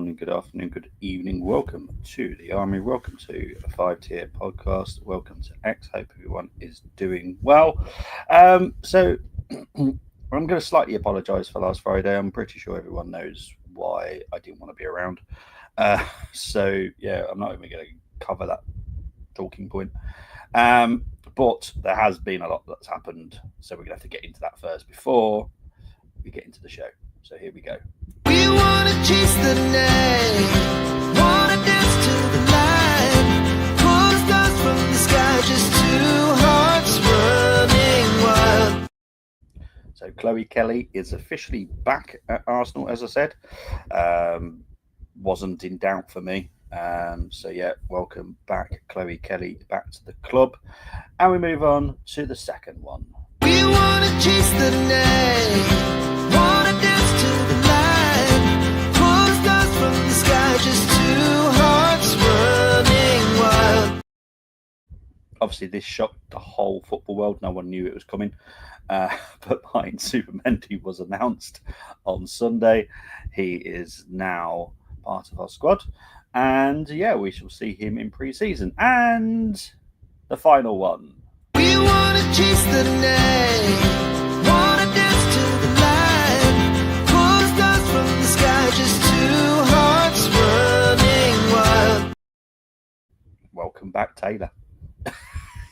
morning, good afternoon, good evening. Welcome to the Army. Welcome to a 5 tier podcast. Welcome to X. Hope everyone is doing well. So I'm going to slightly apologise for last Friday. I'm pretty sure everyone knows why I didn't want to be around. I'm not even going to cover that talking point. But there has been a lot that's happened, so we're going to have to get into that first before we get into the show. So here we go. We wanna chase the night, wanna dance to the light, pull stars from the sky, just two hearts running wild. So Chloe Kelly is officially back at Arsenal, as I said. Wasn't in doubt for me. Welcome back, Chloe Kelly, back to the club. And we move on to the second one. We wanna chase the night, wanna dance to the light, pull stars from the sky, just two hearts running wild. Obviously, this shocked the whole football world. No one knew it was coming. But Hinds Supermendy was announced on Sunday. He is now part of our squad. And we shall see him in pre-season. And the final one. We wanna chase the night, wanna dance to the light, pull stars from the sky, just two hearts running wild. Welcome back, Taylor.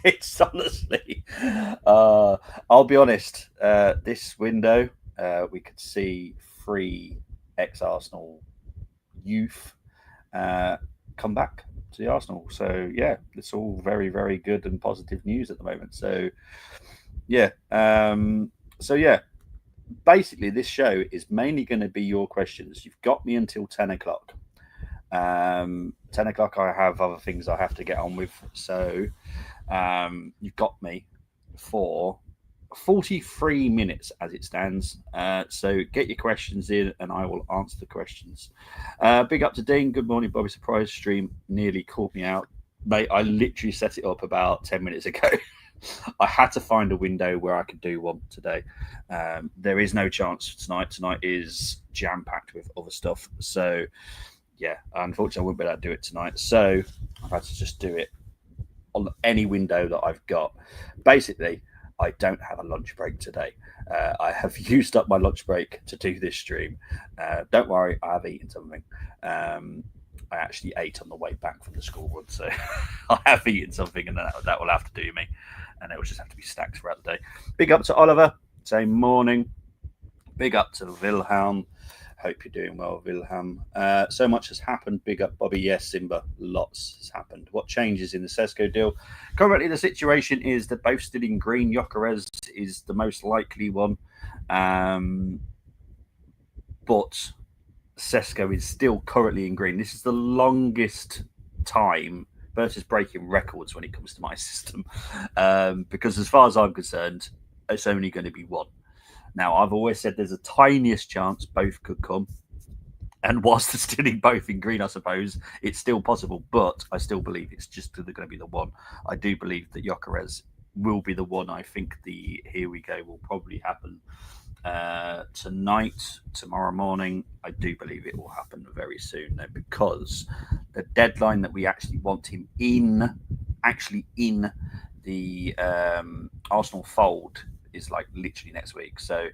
It's honestly, I'll be honest, this window, we could see 3 ex-Arsenal youth come back to the Arsenal. So, it's all very, very good and positive news at the moment. So, basically this show is mainly going to be your questions. You've got me until 10 o'clock. 10 o'clock, I have other things I have to get on with. So, you've got me for 43 minutes as it stands. So get your questions in and I will answer the questions. Big up to Dean. Good morning, Bobby. Surprise stream nearly caught me out. Mate, I literally set it up about 10 minutes ago. I had to find a window where I could do one today. There is no chance for tonight. Tonight is jam-packed with other stuff. So, unfortunately, I wouldn't be able to do it tonight. So I've had to just do it on any window that I've got. Basically, I don't have a lunch break today. I have used up my lunch break to do this stream. Don't worry, I have eaten something. I actually ate on the way back from the school run, so I have eaten something, and that will have to do me. And it will just have to be snacks throughout the day. Big up to Oliver, say morning. Big up to Wilhelm. Hope you're doing well, Wilhelm. So much has happened. Big up, Bobby. Yes, Simba. Lots has happened. What changes in the Sesko deal? Currently, the situation is that both still in green. Gyokeres is the most likely one. But Sesko is still currently in green. This is the longest time versus breaking records when it comes to my system. Because as far as I'm concerned, it's only going to be one. Now, I've always said there's a tiniest chance both could come. And whilst they're still both in green, I suppose, it's still possible. But I still believe it's just going to be the one. I do believe that Gyokeres will be the one. I think the Here We Go will probably happen tonight, tomorrow morning. I do believe it will happen very soon, though, because the deadline that we actually want him in the Arsenal fold is like literally next week. So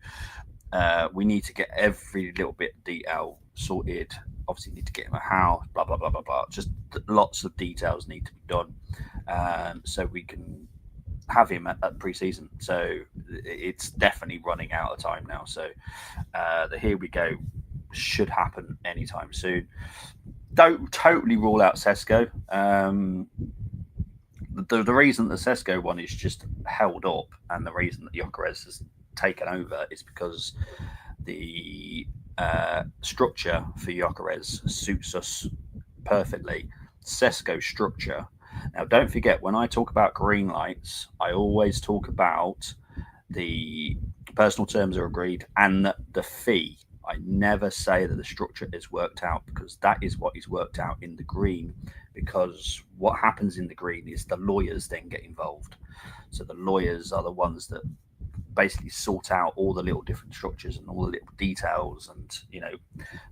we need to get every little bit of detail sorted. Obviously need to get him a house, blah, blah, blah, blah, blah. Just lots of details need to be done so we can have him at pre-season. So it's definitely running out of time now. So the Here We Go should happen anytime soon. Don't totally rule out Sesko. The reason the Sesko one is just held up and the reason that Gyokeres has taken over is because the structure for Gyokeres suits us perfectly. Sesko structure. Now, don't forget, when I talk about green lights, I always talk about the personal terms are agreed and the fee. I never say that the structure is worked out, because that is what is worked out in the green, because what happens in the green is the lawyers then get involved. So the lawyers are the ones that basically sort out all the little different structures and all the little details and, you know,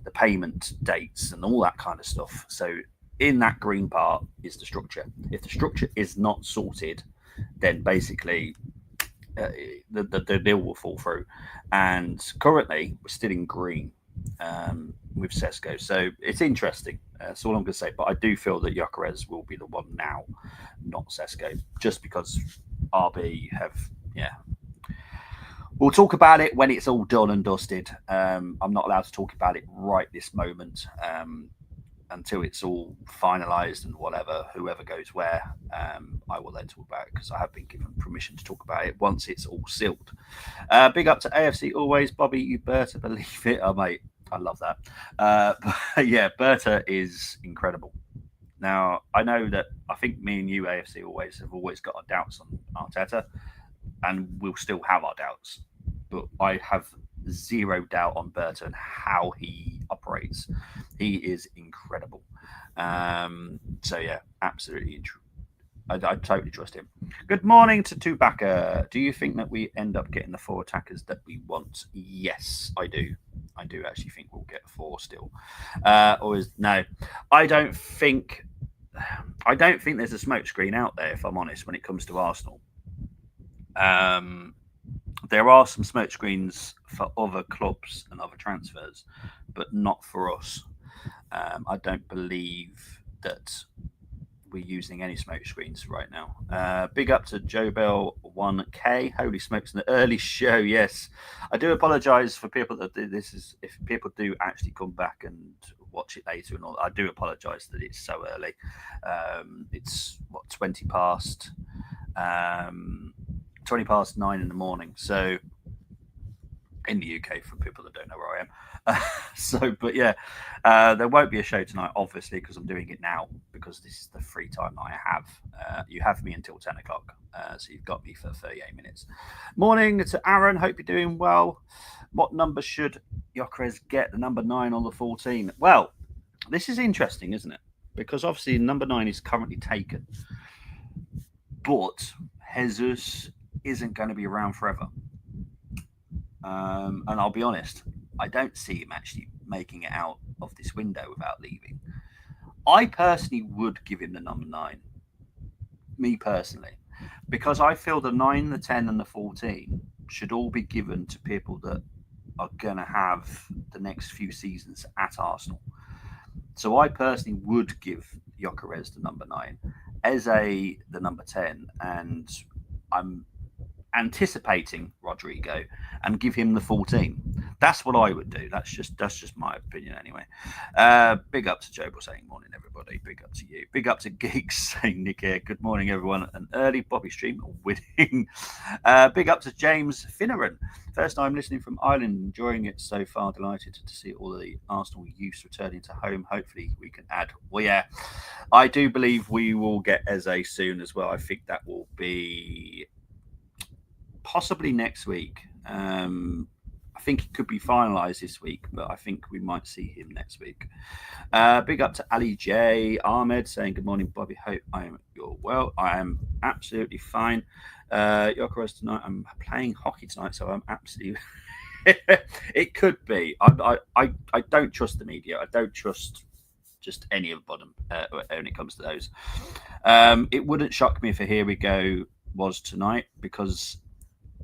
the payment dates and all that kind of stuff. So in that green part is the structure. If the structure is not sorted, then basically the deal will fall through. And currently we're still in green with Sesko. So it's interesting. That's all I'm going to say. But I do feel that Gyokeres will be the one now, not Sesko, just because RB have, yeah. We'll talk about it when it's all done and dusted. I'm not allowed to talk about it right this moment until it's all finalised and whatever, whoever goes where, I will then talk about it because I have been given permission to talk about it once it's all sealed. Big up to AFC always. Bobby, you better believe it. Oh, mate, I love that. But yeah, Berta is incredible. Now, I know that I think me and you, AFC always, have always got our doubts on Arteta, and we'll still have our doubts. But I have zero doubt on Berta and how he operates. He is incredible. So yeah, absolutely. I totally trust him. Good morning to Tubaka. Do you think that we end up getting the 4 attackers that we want? Yes, I do. I do actually think we'll get 4 still. No? I don't think there's a smoke screen out there, if I'm honest, when it comes to Arsenal. There are some smoke screens for other clubs and other transfers, but not for us. I don't believe that we're using any smoke screens right now. Big up to Joe Bell 1K. Holy smokes, an early show. Yes, I do apologise for people that this is. If people do actually come back and watch it later and all, I do apologise that it's so early. It's what 20 past 9 in the morning. So in the UK, for people that don't know where I am. But yeah, there won't be a show tonight, obviously, because I'm doing it now because this is the free time I have. You have me until 10 o'clock, so you've got me for 38 minutes. Morning to Aaron. Hope you're doing well. What number should Gyokeres get? The number 9 or the 14? Well, this is interesting, isn't it? Because obviously number 9 is currently taken, but Jesus isn't going to be around forever. And I'll be honest, I don't see him actually making it out of this window without leaving. I personally would give him the number 9. Me personally. Because I feel the 9, the 10 and the 14 should all be given to people that are going to have the next few seasons at Arsenal. So I personally would give Gyokeres the number 9, Eze the number 10, and I'm anticipating Rodrigo and give him the 14. That's what I would do. That's just my opinion anyway. Big up to Joe saying morning everybody. Big up to you. Big up to Geeks saying Nick here. Good morning everyone. An early Bobby stream winning. Big up to James Finneran. First time listening from Ireland, enjoying it so far. Delighted to see all the Arsenal youths returning to home. Hopefully we can add. Well, yeah, I do believe we will get Eze soon as well. I think that will be possibly next week. I think it could be finalised this week, but I think we might see him next week. Big up to Ali J. Ahmed saying good morning, Bobby. Hope you're well. I am absolutely fine. Gyokeres tonight. I'm playing hockey tonight, so I'm absolutely. It could be. I don't trust the media. I don't trust just any of them when it comes to those. It wouldn't shock me if a here we go was tonight because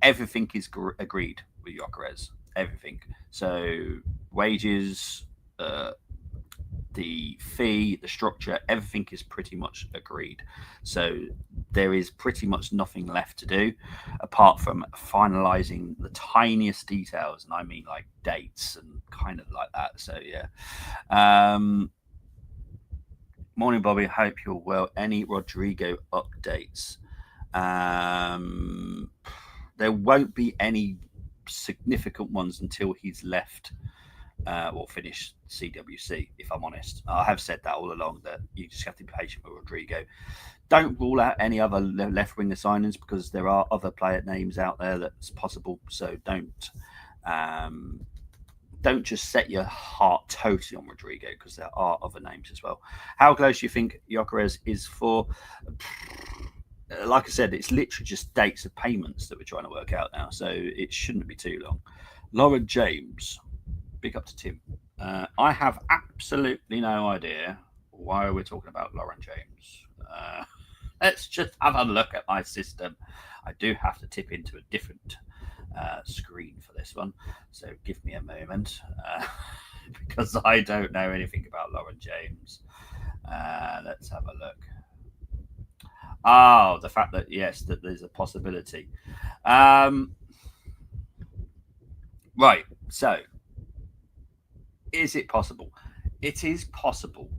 everything is agreed with Gyokeres. Everything. So wages, the fee, the structure, everything is pretty much agreed. So there is pretty much nothing left to do apart from finalizing the tiniest details, and I mean like dates and kind of like that. So yeah. Morning, Bobby. Hope you're well. Any Rodrigo updates? There won't be any significant ones until he's left or finished CWC, if I'm honest. I have said that all along, that you just have to be patient with Rodrigo. Don't rule out any other left-winger signings because there are other player names out there that's possible. So don't just set your heart totally on Rodrigo because there are other names as well. How close do you think Gyokeres is for? like I said, it's literally just dates of payments that we're trying to work out now, so it shouldn't be too long. Lauren James, big up to Tim. I have absolutely no idea why we're talking about Lauren James. Let's just have a look at my system. I do have to tip into a different screen for this one, so give me a moment because I don't know anything about Lauren James. Let's have a look. Oh, the fact that yes, that there's a possibility. Right. So, is it possible? It is possible,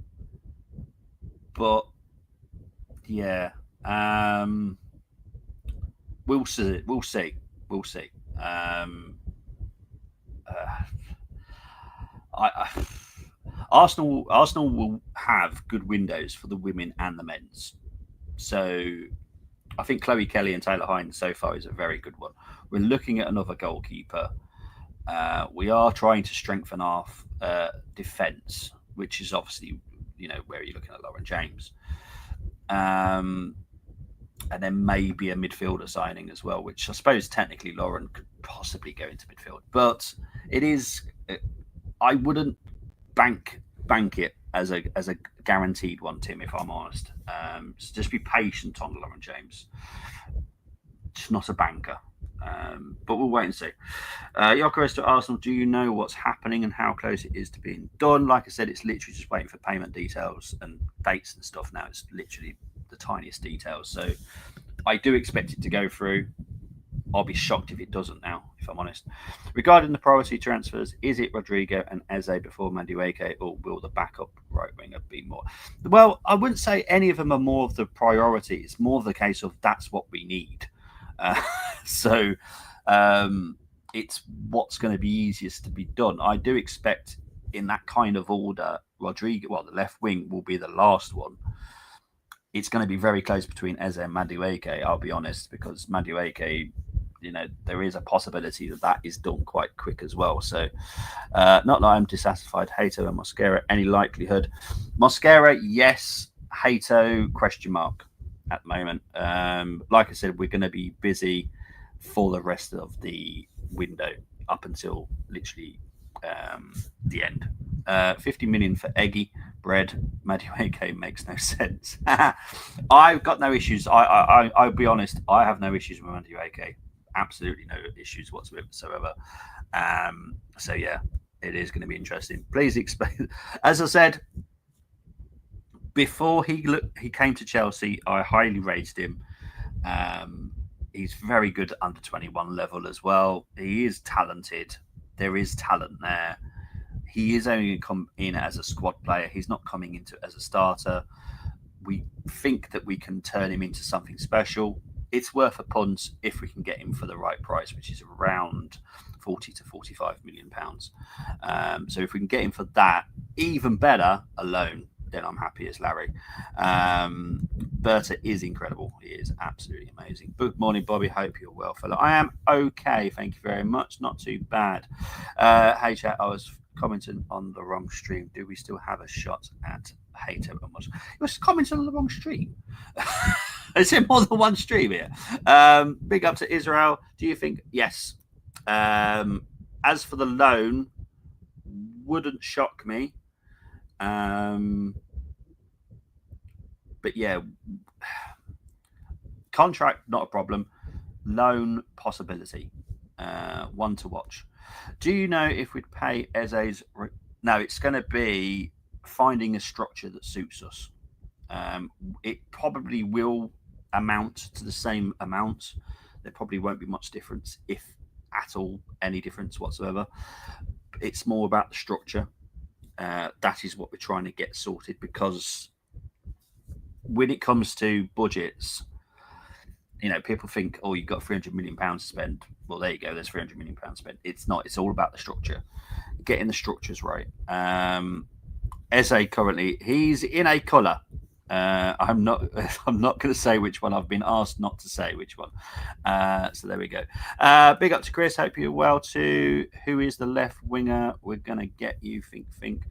but yeah, we'll see. We'll see. We'll see. I Arsenal will have good windows for the women and the men's. So I think Chloe Kelly and Taylor Hinds so far is a very good one. We're looking at another goalkeeper. We are trying to strengthen our defence, which is obviously, where you're looking at Lauren James. And then maybe a midfielder signing as well, which I suppose technically Lauren could possibly go into midfield. But it is, I wouldn't bank it as a guaranteed one, Tim, if I'm honest. So just be patient on Lauren James. Just not a banker. But we'll wait and see. Gyokeres to Arsenal, do you know what's happening and how close it is to being done? Like I said, it's literally just waiting for payment details and dates and stuff now. It's literally the tiniest details. So I do expect it to go through. I'll be shocked if it doesn't now, if I'm honest. Regarding the priority transfers, is it Rodrigo and Eze before Madueke, or will the backup right winger be more? Well, I wouldn't say any of them are more of the priority. It's more the case of that's what we need. So it's what's going to be easiest to be done. I do expect in that kind of order, Rodrigo, the left wing will be the last one. It's going to be very close between Eze and Madueke, I'll be honest, because Madueke, there is a possibility that is done quite quick as well. So not that I'm dissatisfied. Hato and Mosquera, any likelihood? Mosquera, yes. Hato, question mark at the moment. Like I said, we're going to be busy for the rest of the window up until literally the end. 50 million for Eggy bread. Madueke makes no sense. I've got no issues. I'll be honest. I have no issues with Madueke. Absolutely no issues whatsoever. So yeah, it is going to be interesting. Please explain. As I said, before he came to Chelsea, I highly rated him. He's very good at under 21 level as well. He is talented. There is talent there. He is only going to come in as a squad player. He's not coming into as a starter. We think that we can turn him into something special. It's worth a punt if we can get him for the right price, which is around 40 to 45 million pounds. So if we can get him for that, even better, alone, then I'm happy as Larry. Berta is incredible. He is absolutely amazing. Good morning, Bobby. Hope you're well, fella. I am okay. Thank you very much. Not too bad. Hey, chat. I was commenting on the wrong stream. Do we still have a shot at Hato and Moss? He was commenting on the wrong stream. Is it more than one stream here? Big up to Israel. Do you think? Yes. As for the loan, wouldn't shock me. But yeah, contract not a problem. Loan possibility. One to watch. Do you know if we'd pay Eze's? No, it's going to be finding a structure that suits us. It probably will amount to the same amount. There probably won't be much difference, if at all, any difference whatsoever. It's more about the structure. That is what we're trying to get sorted, because when it comes to budgets, people think, oh, you've got £300 million to spend. Well, there you go. There's £300 million spent. It's not. It's all about the structure. Getting the structures right. Eze currently, he's in a colour. I'm not going to say which one. I've been asked not to say which one. So there we go. Big up to Chris. Hope you're well too. Who is the left winger? We're going to get you. Think.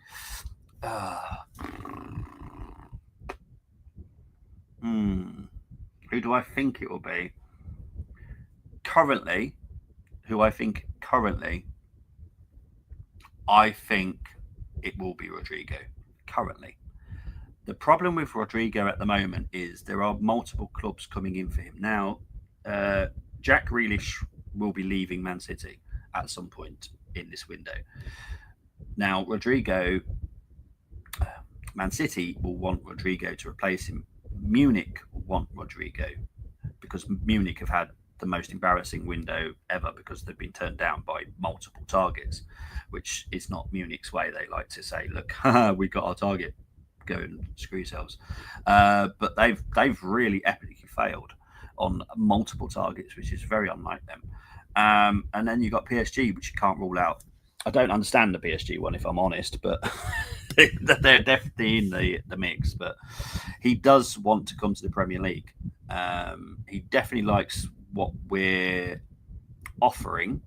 Who do I think it will be? Currently, I think it will be Rodrigo. Currently. The problem with Rodrigo at the moment is there are multiple clubs coming in for him. Now, Jack Grealish will be leaving Man City at some point in this window. Now, Rodrigo, Man City will want Rodrigo to replace him. Munich will want Rodrigo because Munich have had the most embarrassing window ever because they've been turned down by multiple targets, which is not Munich's way. They like to say, "Look, we got our target. Go and screw yourselves." But they've really epically failed on multiple targets, which is very unlike them. And then you've got PSG, which you can't rule out. I don't understand the PSG one, if I'm honest, but they're definitely in the mix. But he does want to come to the Premier League. He definitely likes what we're offering.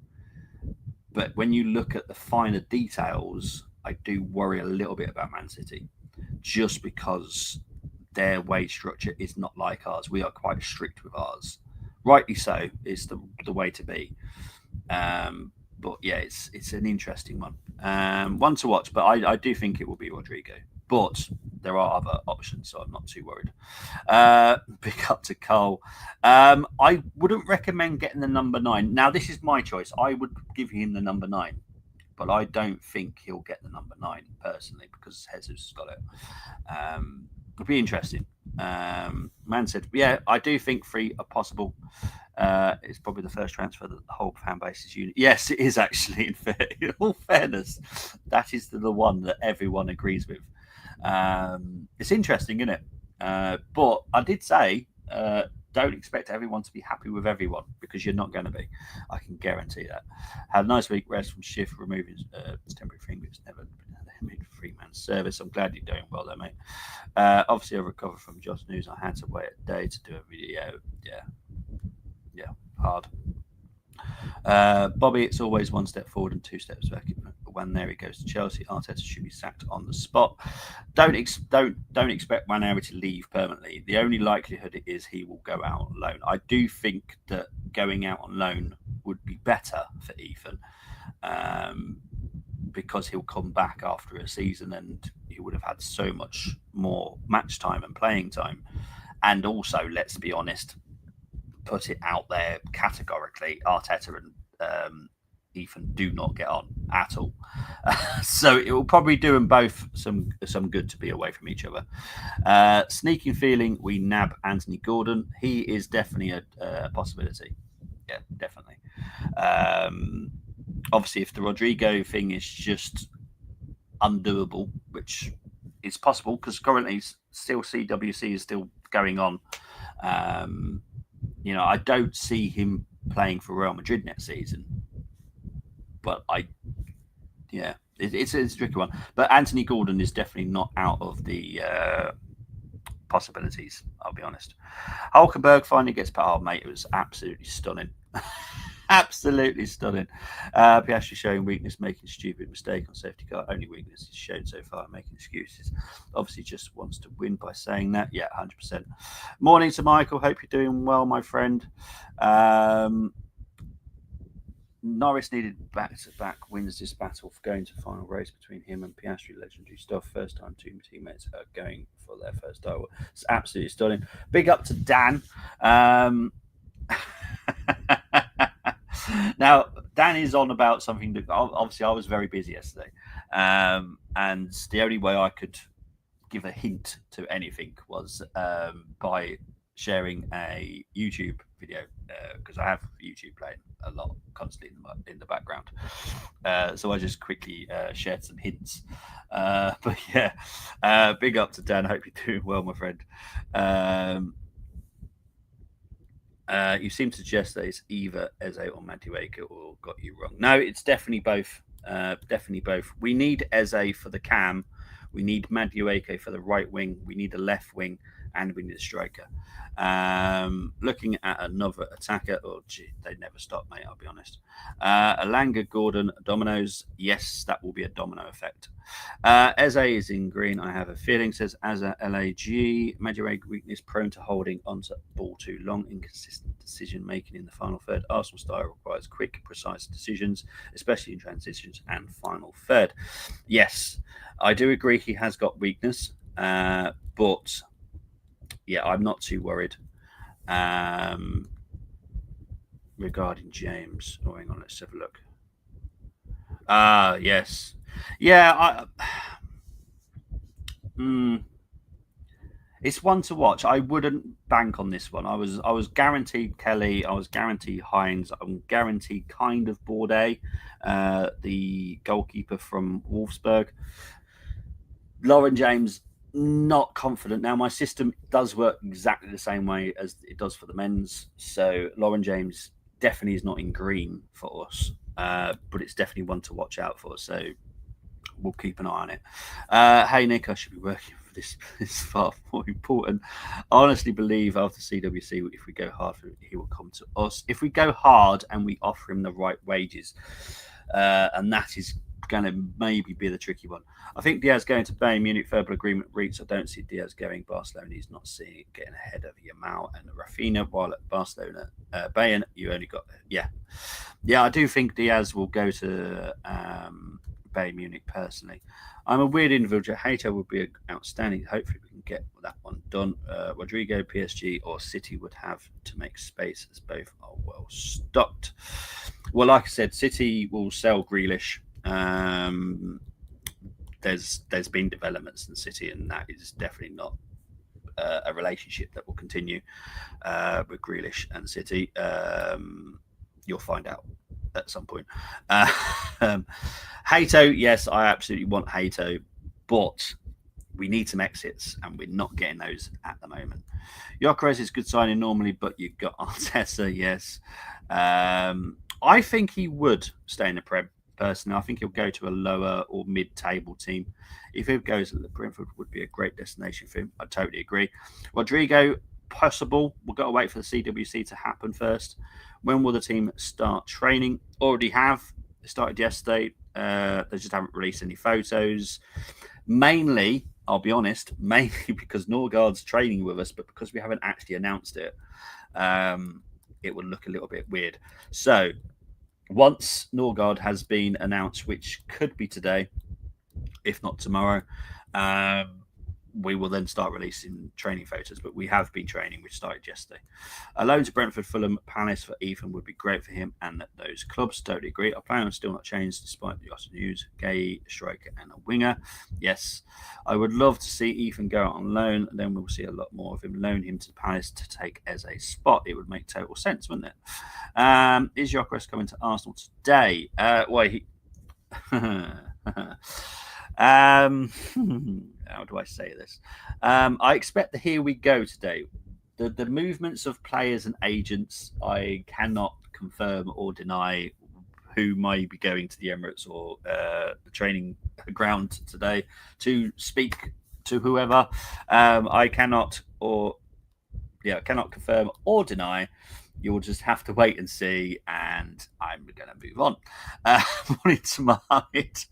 But when you look at the finer details, I do worry a little bit about Man City, just because their wage structure is not like ours. We are quite strict with ours. Rightly so, is the way to be. But yeah, it's an interesting one. One to watch, but I do think it will be Rodrigo. But there are other options, so I'm not too worried. Pick up to Cole. I wouldn't recommend getting the number 9. Now, this is my choice. I would give him the number 9, but I don't think he'll get the number 9 personally because Jesus has got it. It'll be interesting. Man said, yeah, I do think 3 are possible. It's probably the first transfer that the whole fan base is unique. Yes, it is actually. In all fairness, that is the one that everyone agrees with. It's interesting, isn't it? But I did say, don't expect everyone to be happy with everyone because you're not going to be. I can guarantee that. Had a nice week, rest from shift, removing temporary fingers. Never made 3-man service. I'm glad you're doing well, though, mate. Obviously, I recovered from Josh News. I had to wait a day to do a video. Yeah, hard. Bobby, it's always 1 step forward and 2 steps back. When there he goes to Chelsea, Arteta should be sacked on the spot. Don't expect Waneri to leave permanently. The only likelihood is he will go out on loan. I do think that going out on loan would be better for Ethan, because he'll come back after a season and he would have had so much more match time and playing time. And also, let's be honest, put it out there categorically, Arteta and Ethan do not get on at all. So it will probably do them both some good to be away from each other. Sneaking feeling we nab Anthony Gordon. He is definitely a possibility. Yeah, definitely. Obviously, if the Rodrigo thing is just undoable, which is possible because currently still CWC is still going on. I don't see him playing for Real Madrid next season. But it's a tricky one. But Anthony Gordon is definitely not out of the possibilities, I'll be honest. Hulkenberg finally gets put. Oh, mate, it was absolutely stunning. Absolutely stunning. Piastri showing weakness, making a stupid mistake on safety car. Only weakness he's shown so far, making excuses. Obviously just wants to win by saying that. Yeah, 100%. Morning to Michael. Hope you're doing well, my friend. Norris needed back-to-back wins this battle for going to the final race between him and Piastri. Legendary stuff. First time 2 teammates are going for their first title. It's absolutely stunning. Big up to Dan. Now, Dan is on about something that obviously I was very busy yesterday. And the only way I could give a hint to anything was by sharing a YouTube video, because I have YouTube playing a lot constantly in the background. So I just quickly shared some hints. But yeah, big up to Dan. I hope you're doing well, my friend. You seem to suggest that it's either Eze or Madueke or got you wrong. No, it's definitely both. Definitely both. We need Eze for the cam. We need Madueke for the right wing. We need a left wing. and we need a striker. Looking at another attacker, oh gee, they never stop, mate. I'll be honest. Alanga, Gordon, Dominoes. Yes, that will be a domino effect. Eze is in green. I have a feeling. Says Eze LAG. Madueke weakness, prone to holding onto ball too long, inconsistent decision making in the final third. Arsenal style requires quick, precise decisions, especially in transitions and final third. Yes, I do agree he has got weakness, but yeah, I'm not too worried regarding James. Oh, hang on, let's have a look. Yes, yeah. It's one to watch. I wouldn't bank on this one. I was guaranteed Kelly. I was guaranteed Hinds. I'm guaranteed kind of Bourdais, the goalkeeper from Wolfsburg. Lauren James, not confident. Now, my system does work exactly the same way as it does for the men's. So Lauren James definitely is not in green for us, but it's definitely one to watch out for. So we'll keep an eye on it. Hey, Nick, I should be working for this. It's far more important. I honestly believe after CWC, if we go hard, he will come to us. If we go hard and we offer him the right wages, and that is going to maybe be the tricky one. I think Diaz going to Bayern Munich, verbal agreement reached. I don't see Diaz going Barcelona. He's not seeing it getting ahead of Yamal and Rafinha, while at Barcelona, Bayern, you only got, yeah. I do think Diaz will go to Bayern Munich personally. I'm a weird individual. Hater would be outstanding. Hopefully we can get that one done. Rodrigo, PSG or City would have to make space as both are well stocked. Well, like I said, City will sell Grealish. There's been developments in City, and that is definitely not a relationship that will continue with Grealish and City. You'll find out at some point. Hato, yes, I absolutely want Hato, but we need some exits, and we're not getting those at the moment. Gyokeres is good signing normally, but you've got Arteta, yes. I think he would stay in the Prem. Personally, I think he'll go to a lower or mid-table team. If he goes, Brentford would be a great destination for him. I totally agree. Rodrigo, possible. We've got to wait for the CWC to happen first. When will the team start training? Already have. They started yesterday. They just haven't released any photos. Mainly, I'll be honest, mainly because Norgard's training with us, but because we haven't actually announced it, it would look a little bit weird. So once Norgard has been announced, which could be today, if not tomorrow, we will then start releasing training photos. But we have been training, which started yesterday. A loan to Brentford, Fulham, Palace for Ethan would be great for him and those clubs. Totally agree. Our plan has still not changed despite the Austin news. Gay, striker, and a winger. Yes, I would love to see Ethan go out on loan. Then we'll see a lot more of him. Loan him to Palace to take as a spot. It would make total sense, wouldn't it? Is Gyokeres coming to Arsenal today? How do I say this? I expect the here we go today. The movements of players and agents, I cannot confirm or deny who may be going to the Emirates or the training ground today to speak to whoever. I cannot confirm or deny. You'll just have to wait and see, and I'm going to move on. Morning to Mohammed.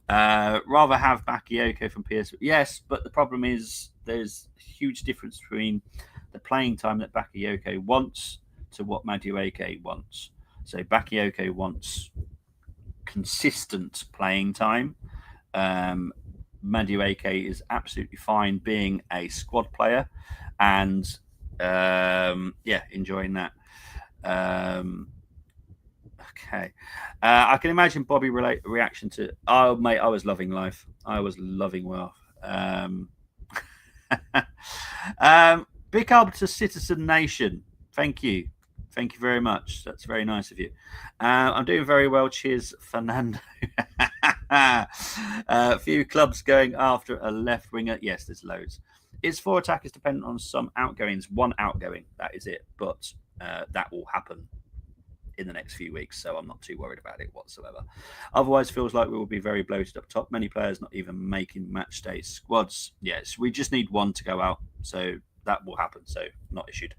Rather have Bakayoko from PSV. Yes, but the problem is there's a huge difference between the playing time that Bakayoko wants to what Madueke wants. So Bakayoko wants consistent playing time. Madueke is absolutely fine being a squad player and enjoying that. Okay. I can imagine Bobby reaction to, oh, mate, I was loving life. I was loving wealth. Big up to Citizen Nation. Thank you. Thank you very much. That's very nice of you. I'm doing very well. Cheers, Fernando. A few clubs going after a left winger. Yes, there's loads. Is 4 attackers dependent on some outgoings? 1 outgoing, that is it. But that will happen in the next few weeks, so I'm not too worried about it whatsoever. Otherwise, feels like we will be very bloated up top. Many players not even making match day squads. Yes, we just need 1 to go out, so that will happen. So not issued.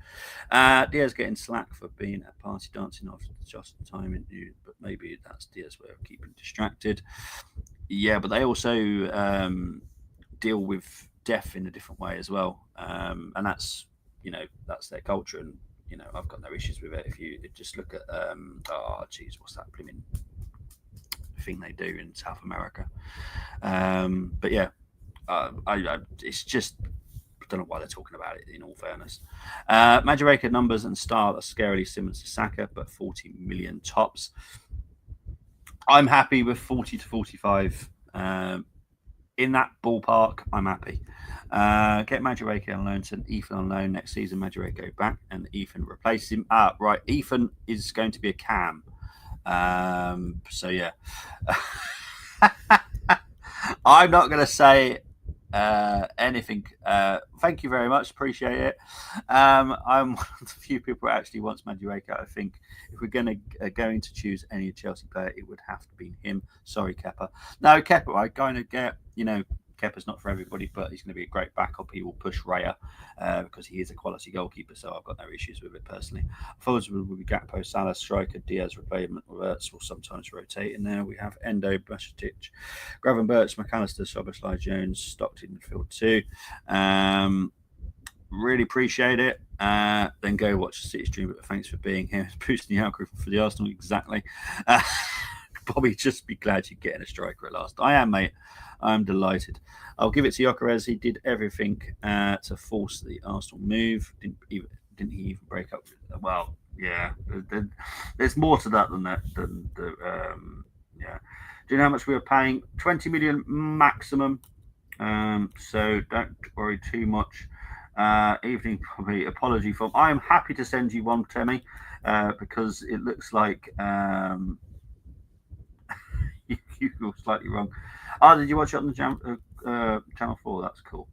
Diaz getting slack for being at party dancing after just time, but maybe that's Diaz way of keeping distracted. Yeah, but they also deal with death in a different way as well, and that's that's their culture, and I've got no issues with it. If you just look at what's that blooming thing they do in South America? But yeah, it's just I don't know why they're talking about it. In all fairness, Madureika numbers and style are scarily similar to Saka, but 40 million tops. I'm happy with 40 to 45. In that ballpark, I'm happy. Get Madureika on loan, send Ethan on loan next season. Madureika back and Ethan replaces him. Right, Ethan is going to be a cam. So yeah, I'm not going to say anything. Thank you very much, appreciate it. I'm one of the few people who actually wants Madureika. I think if we're going to choose any Chelsea player, it would have to be him. Sorry, Kepa. No, Kepa, I kind of get, Kepa's not for everybody, but he's going to be a great backup. He will push Raya because he is a quality goalkeeper, so I've got no issues with it personally. Forwards will be Gakpo, Salah, striker, Diaz, replacement, Roberts will sometimes rotate in there. We have Endo, Bajcetic, Gravenberch, McAllister, Szoboszlai, Jones, Stockton midfield too. Really appreciate it. Then go watch the City stream, but thanks for being here. Boosting the algorithm for the Arsenal, exactly. Bobby, just be glad you're getting a striker at last. I am, mate. I'm delighted. I'll give it to Gyokeres. He did everything to force the Arsenal move. Didn't he even break up? Well, yeah. There's more to that than that. Yeah. Do you know how much we were paying? 20 million maximum. So don't worry too much. Evening, probably apology form. I am happy to send you one, Temi, because it looks like you were slightly wrong. Did you watch it on the Channel 4? That's cool.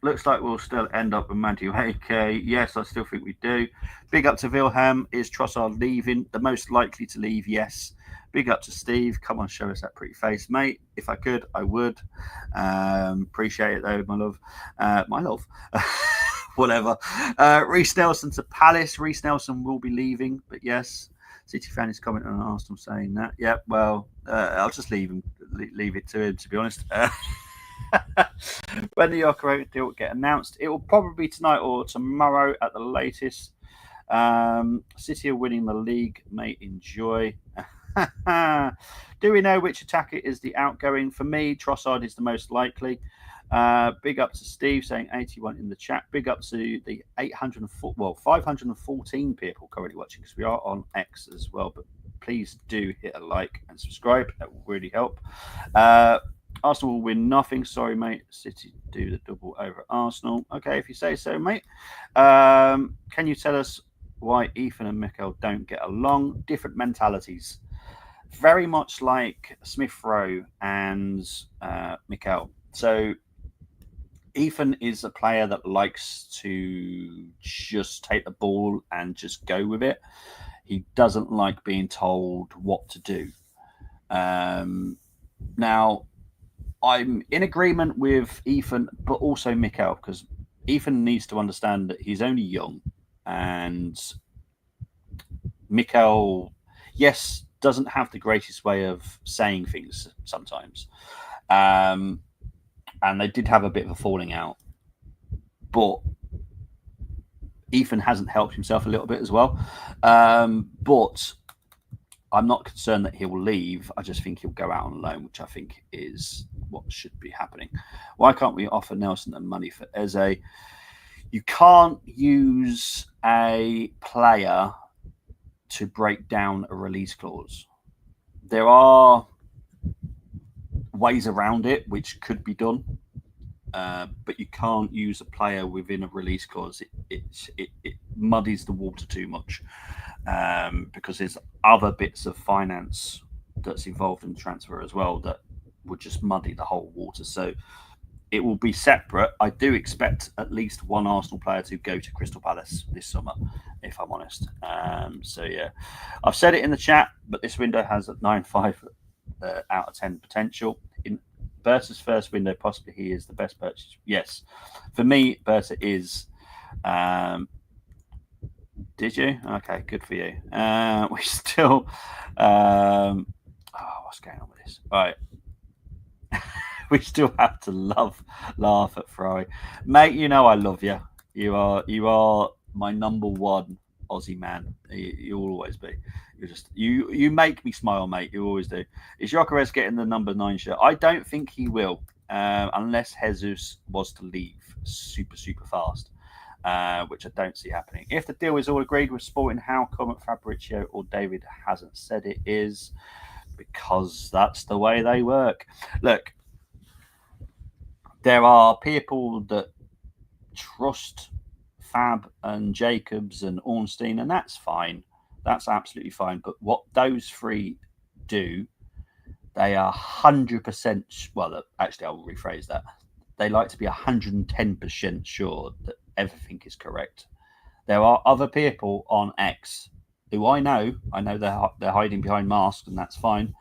Looks like we'll still end up with Madureika. Yes, I still think we do. Big up to Wilhelm. Is Trossard leaving? The most likely to leave, yes. Big up to Steve. Come on, show us that pretty face, mate. If I could, I would. Appreciate it, though, my love. My love. Whatever. Reece Nelson to Palace. Reece Nelson will be leaving, but yes. City fan is commenting on Arsenal saying that. Yeah, well, I'll just leave it to him, to be honest. When the Gyokeres deal will get announced, it will probably be tonight or tomorrow at the latest. City are winning the league, mate. Enjoy. Do we know which attacker is the outgoing? For me, Trossard is the most likely. Big up to Steve saying 81 in the chat. Big up to the 514 people currently watching because we are on X as well. But please do hit a like and subscribe. That will really help. Arsenal will win nothing. Sorry, mate. City do the double over Arsenal. Okay, if you say so, mate. Can you tell us why Ethan and Mikel don't get along? Different mentalities. Very much like Smith Rowe and Mikel. So Ethan is a player that likes to just take the ball and just go with it. He doesn't like being told what to do. Now, I'm in agreement with Ethan, but also Mikel, because Ethan needs to understand that he's only young. And Mikel, yes, doesn't have the greatest way of saying things sometimes. And they did have a bit of a falling out. But Ethan hasn't helped himself a little bit as well. But I'm not concerned that he will leave. I just think he'll go out on loan, which I think is what should be happening. Why can't we offer Nelson the money for Eze? You can't use a player to break down a release clause. There are ways around it which could be done, but you can't use a player within a release clause. It muddies the water too much, because there's other bits of finance that's involved in the transfer as well that would just muddy the whole water. So it will be separate. I do expect at least one Arsenal player to go to Crystal Palace this summer, if I'm honest. So yeah, I've said it in the chat, but this window has a 9.5 out of 10 potential. Berta's first window, possibly he is the best purchase. Yes, for me, Berta is. Did you? Okay, good for you. We still. What's going on with this? All right. We still have to laugh at Fry, mate. You know I love you. You are my number one Aussie man. You'll always be. You make me smile, mate. You always do. Is Gyokeres getting the number 9 shirt? I don't think he will, unless Jesus was to leave super fast, which I don't see happening. If the deal is all agreed with Sporting, how come Fabrizio or David hasn't said it is? Because that's the way they work. Look, there are people that trust Fab and Jacobs and Ornstein, and that's fine. That's absolutely fine. But what those three do, they are 100%. Well, actually, I will rephrase that. They like to be 110% sure that everything is correct. There are other people on X who I know they're hiding behind masks, and that's fine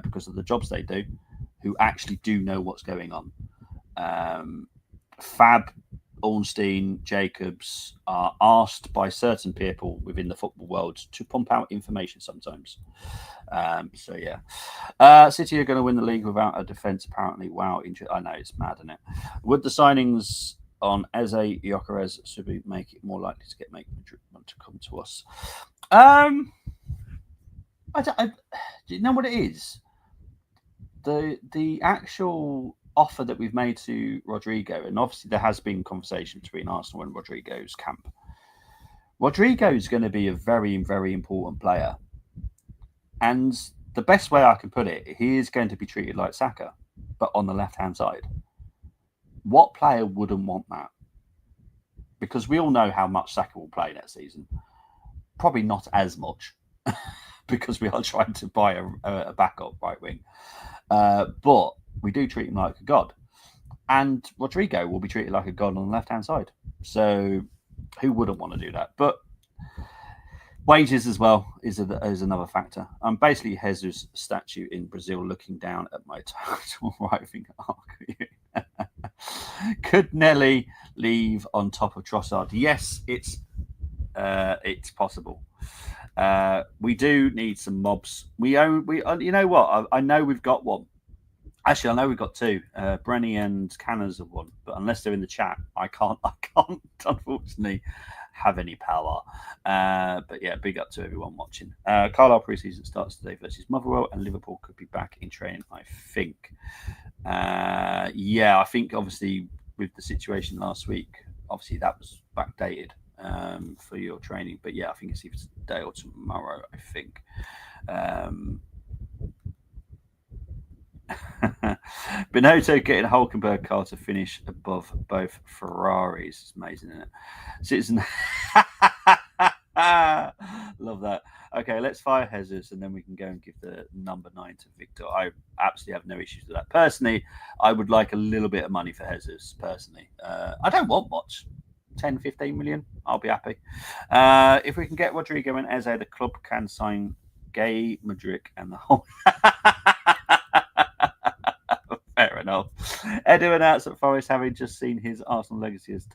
because of the jobs they do, who actually do know what's going on. Fab, Ornstein, Jacobs are asked by certain people within the football world to pump out information sometimes. So yeah, City are going to win the league without a defence apparently. Wow, I know it's mad, isn't it? Would the signings on Eze, Gyokeres, Zubi make it more likely to get Madrid to come to us? Do you know what it is? The actual offer that we've made to Rodrigo, and obviously there has been conversation between Arsenal and Rodrigo's camp. Rodrigo is going to be a very, very important player. And the best way I can put it, he is going to be treated like Saka, but on the left-hand side. What player wouldn't want that? Because we all know how much Saka will play next season. Probably not as much, because we are trying to buy a backup right wing. But we do treat him like a god. And Rodrigo will be treated like a god on the left-hand side. So who wouldn't want to do that? But wages as well is another factor. I'm basically Jesus statue in Brazil looking down at my total right-wing arc. Could Nelly leave on top of Trossard? Yes, it's possible. We do need some mobs. You know what? I know we've got one. Actually, I know we've got two. Brenny and Canners have one, but unless they're in the chat, I can't unfortunately have any power. But yeah, big up to everyone watching. Carlisle preseason starts today versus Motherwell, and Liverpool could be back in training, I think. I think obviously with the situation last week, obviously that was backdated for your training. But yeah, I think it's either today or tomorrow, I think. Binotto getting a Hulkenberg car to finish above both Ferraris. It's amazing, isn't it? Citizen. Love that. Okay, let's fire Jesus and then we can go and give the number 9 to Victor. I absolutely have no issues with that. Personally, I would like a little bit of money for Jesus, personally. I don't want much. 10, 15 million, I'll be happy. If we can get Rodrigo and Eze, the club can sign Gay, Madrid, and the whole. Fair enough. Edu announced at Forest having just seen his Arsenal legacy as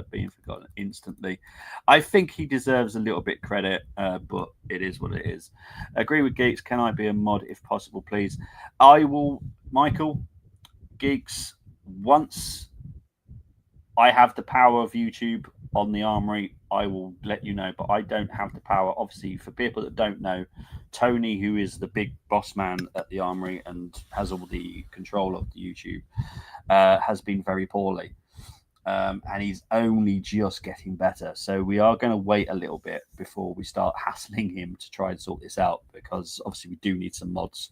being forgotten instantly. I think he deserves a little bit credit, but it is what it is. Agree with Geeks. Can I be a mod if possible, please? I will, Michael. Geeks, once I have the power of YouTube on the Armory, I will let you know, but I don't have the power. Obviously, for people that don't know, Tony, who is the big boss man at the Armory and has all the control of the YouTube, has been very poorly. And he's only just getting better. So we are going to wait a little bit before we start hassling him to try and sort this out, because obviously we do need some mods.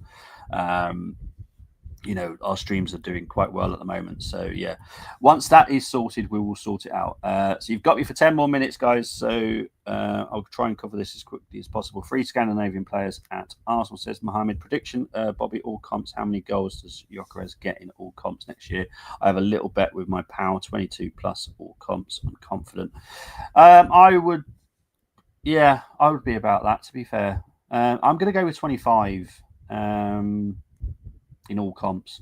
Our streams are doing quite well at the moment. So yeah, once that is sorted, we will sort it out. So you've got me for 10 more minutes, guys. So I'll try and cover this as quickly as possible. 3 Scandinavian players at Arsenal, says Mohammed. Prediction, Bobby, all comps. How many goals does Gyokeres get in all comps next year? I have a little bet with my power, 22 plus all comps. I'm confident. I would be about that, to be fair. I'm going to go with 25. in all comps.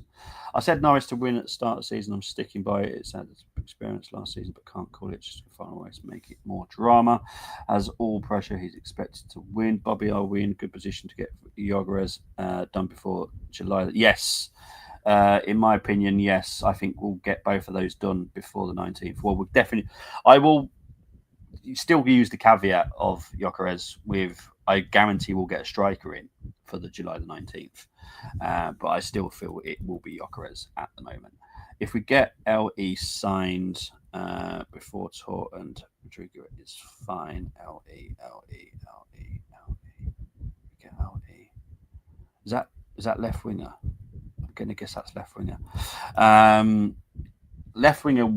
I said Norris to win at the start of the season. I'm sticking by it. It's had experience last season, but can't call it. Just a final way to make it more drama. As all pressure, he's expected to win. Bobby, are we in good position to get Gyokeres done before July? Yes. In my opinion, yes. I think we'll get both of those done before the 19th. Well, we'll definitely. I will still use the caveat of Gyokeres with I guarantee we'll get a striker in for the July the 19th. But I still feel it will be Gyokeres at the moment. If we get LE signed before tour and Rodrigo is fine. LE. Get LE. Is that left winger? I'm gonna guess that's left winger. Left winger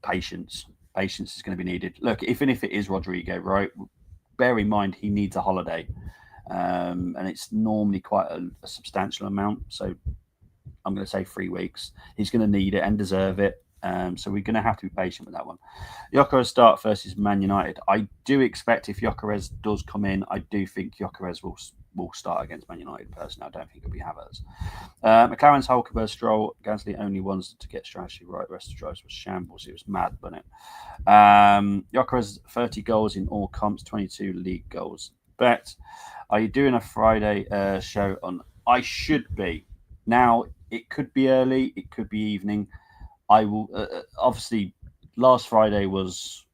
patience. Patience is going to be needed. Look, even if it is Rodrigo, right? Bear in mind he needs a holiday, and it's normally quite a substantial amount. So I'm going to say 3 weeks. He's going to need it and deserve it. So we're going to have to be patient with that one. Gyokeres start versus Man United. I do expect if Gyokeres does come in, I do think Gyokeres will start against Man United. Personally, I don't think it'll be Havertz. McLaren's Hulkenberg, Stroll, Gasly only ones to get strategy right. The rest of the drives was shambles. It was mad, wasn't it? Gyokeres 30 goals in all comps, 22 league goals. Bet, are you doing a Friday show on? I should be. Now it could be early, it could be evening. I will obviously. Last Friday was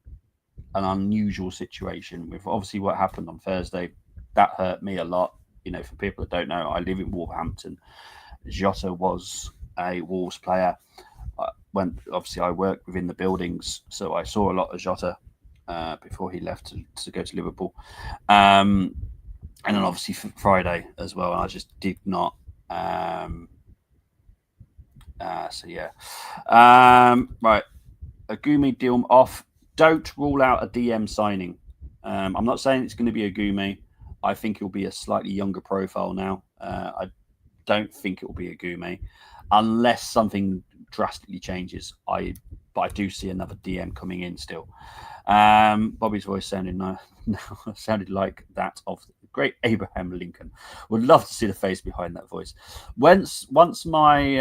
an unusual situation with obviously what happened on Thursday. That hurt me a lot. You know, for people that don't know, I live in Wolverhampton. Jota was a Wolves player. Obviously I work within the buildings, so I saw a lot of Jota before he left to go to Liverpool. And then obviously Friday as well. And I just did not. So yeah. Right. Agumi deal off. Don't rule out a DM signing. I'm not saying it's going to be a Agumi. I think it'll be a slightly younger profile now. I don't think it will be a Agumi unless something drastically changes. But I do see another DM coming in still. Bobby's voice sounded like that of the great Abraham Lincoln. Would love to see the face behind that voice. Once my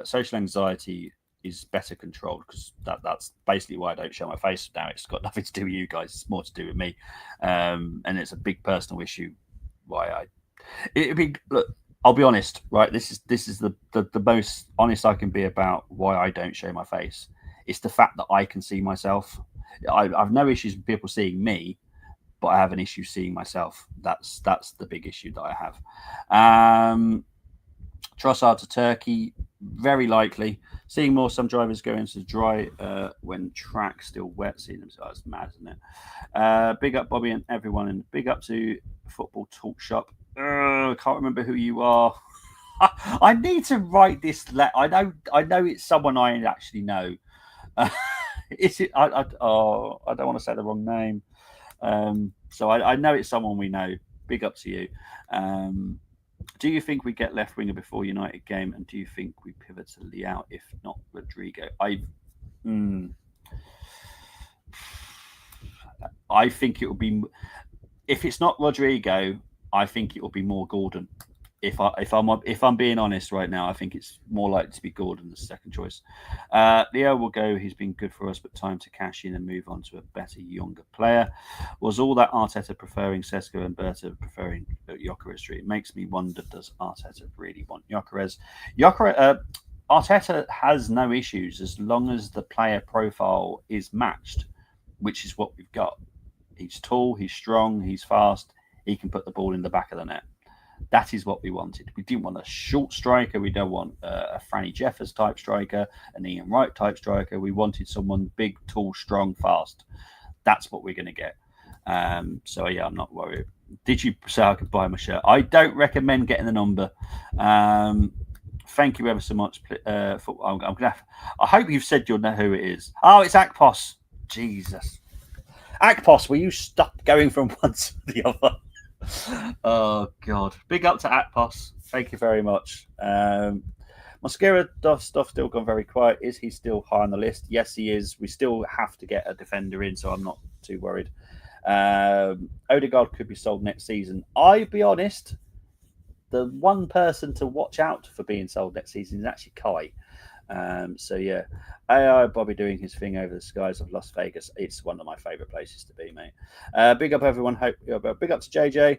social anxiety is better controlled, because that's basically why I don't show my face now. It's got nothing to do with you guys. It's more to do with me, and it's a big personal issue. Why look. I'll be honest, right? This is the most honest I can be about why I don't show my face. It's the fact that I can see myself. I've no issues with people seeing me, but I have an issue seeing myself. That's the big issue that I have. Trossard to Turkey, very likely. Seeing more some drivers go into dry when track still wet. Seeing them, so it's mad, isn't it? Big up Bobby and everyone, and big up to Football Talk Shop. I can't remember who you are. I need to write this. I know it's someone I actually know. Is it? I don't want to say the wrong name. So I know it's someone we know. Big up to you. Do you think we get left winger before United game, and do you think we pivot to Leao if not Rodrigo? I think it will be, if it's not Rodrigo, I think it will be more Gordon. If I'm being honest right now, I think it's more likely to be Gordon the second choice. Leo will go. He's been good for us, but time to cash in and move on to a better, younger player. Was all that Arteta preferring Sesko and Berta preferring Gyokeres? It makes me wonder: does Arteta really want Gyokeres? Arteta has no issues as long as the player profile is matched, which is what we've got. He's tall, he's strong, he's fast. He can put the ball in the back of the net. That is what we wanted. We didn't want a short striker. We don't want a Franny Jeffers type striker, an Ian Wright type striker. We wanted someone big, tall, strong, fast. That's what we're going to get. So, yeah, I'm not worried. Did you say I could buy my shirt? I don't recommend getting the number. Thank you ever so much. I hope you've said you'll know who it is. Oh, it's Akpos. Jesus. Akpos, will you stop going from one to the other? Oh God! Big up to Akpos. Thank you very much. Mosquera stuff still gone very quiet. Is he still high on the list? Yes, he is. We still have to get a defender in, so I'm not too worried. Odegaard could be sold next season. I'll be honest. the one person to watch out for being sold next season is actually Kai. So yeah, AI Bobby doing his thing over the skies of Las Vegas. It's one of my favourite places to be, mate. Big up everyone. Big up to JJ.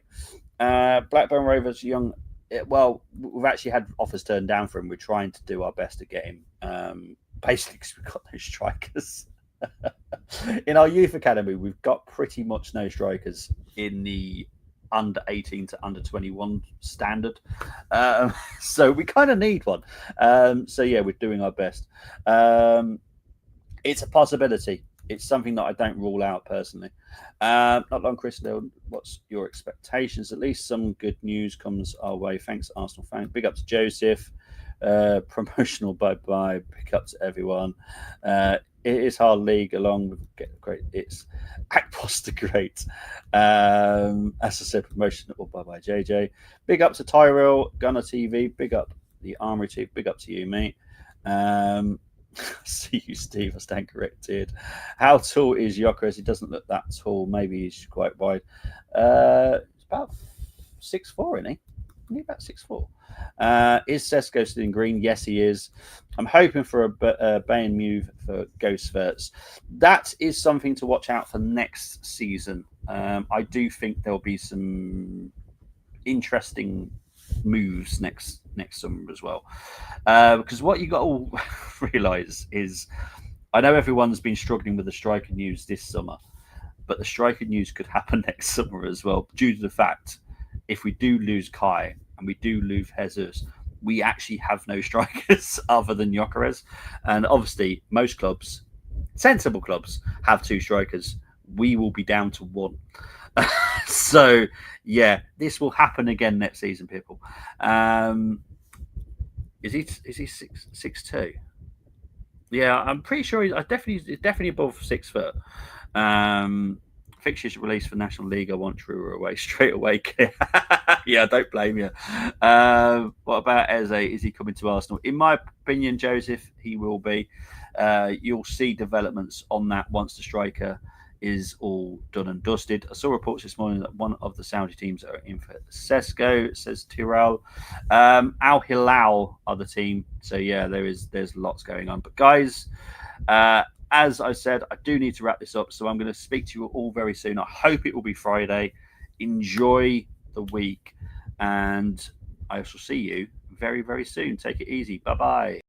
Blackburn Rovers young. Well, we've actually had offers turned down for him. We're trying to do our best to get him. Basically, because we've got no strikers. In our youth academy, we've got pretty much no strikers in the under 18 to under 21 standard. So we kind of need one. So yeah, we're doing our best. It's a possibility. It's something that I don't rule out personally. Not long, Chris Leon. What's your expectations? At least some good news comes our way. Thanks, Arsenal fan. Big up to Joseph. Promotional bye. Big up to everyone. It is hard league along with get great. It's Akposter great. As I said, promotional bye JJ. Big up to Tyrell Gunner TV. Big up the Armory team. Big up to you, mate. See you, Steve. I stand corrected. How tall is Gyokeres? He doesn't look that tall. Maybe he's quite wide. It's about 6'4", isn't he? He's about 6'4". Is Sesko still in green? Yes, he is. I'm hoping for a Bayern move for Ghost. That is something to watch out for next season. I do think there'll be some interesting moves next summer as well. Because what you got to realise is, I know everyone's been struggling with the striker news this summer, but the striker news could happen next summer as well, due to the fact if we do lose Kai and we do lose Jesus, we actually have no strikers other than Gyokeres. And obviously, most clubs, sensible clubs, have 2 strikers. We will be down to 1. So, yeah, this will happen again next season, people. Is he 6'2"? Yeah, I'm pretty sure he's definitely above 6 foot. Fixtures released for National League. I want True away straight away. Yeah, don't blame you. What about Eze? Is he coming to Arsenal? In my opinion, Joseph, he will be. You'll see developments on that once the striker is all done and dusted. I saw reports this morning that one of the Saudi teams are in for Sesko, says Tyrell. Al Hilal are the team. So yeah, there's lots going on. But guys, as I said, I do need to wrap this up. So I'm going to speak to you all very soon. I hope it will be Friday. Enjoy the week. And I shall see you very, very soon. Take it easy. Bye-bye.